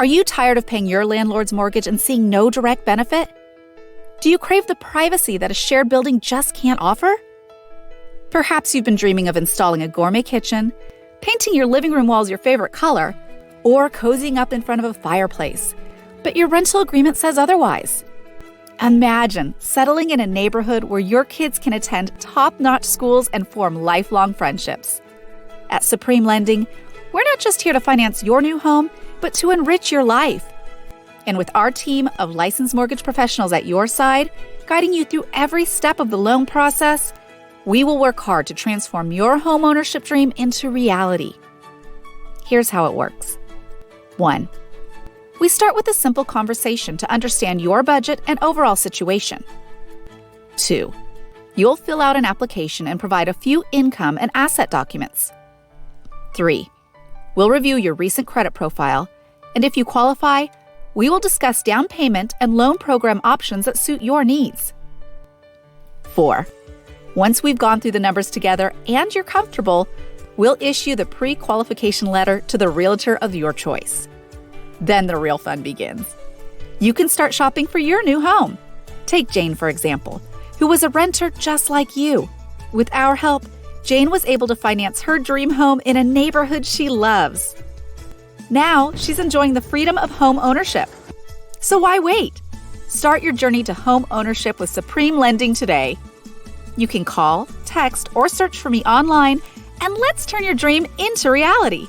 Are you tired of paying your landlord's mortgage and seeing no direct benefit? Do you crave the privacy that a shared building just can't offer? Perhaps you've been dreaming of installing a gourmet kitchen, painting your living room walls your favorite color, or cozying up in front of a fireplace, but your rental agreement says otherwise. Imagine settling in a neighborhood where your kids can attend top-notch schools and form lifelong friendships. At Supreme Lending, we're not just here to finance your new home, but to enrich your life. And with our team of licensed mortgage professionals at your side, guiding you through every step of the loan process, we will work hard to transform your home ownership dream into reality. Here's how it works. 1. We start with a simple conversation to understand your budget and overall situation. 2. You'll fill out an application and provide a few income and asset documents. 3. We'll review your recent credit profile, and if you qualify, we will discuss down payment and loan program options that suit your needs. 4. Once we've gone through the numbers together and you're comfortable, we'll issue the pre-qualification letter to the realtor of your choice. Then the real fun begins. You can start shopping for your new home. Take Jane, for example, who was a renter just like you. With our help, Jane was able to finance her dream home in a neighborhood she loves. Now she's enjoying the freedom of home ownership. So why wait? Start your journey to home ownership with Supreme Lending today. You can call, text, or search for me online, and let's turn your dream into reality.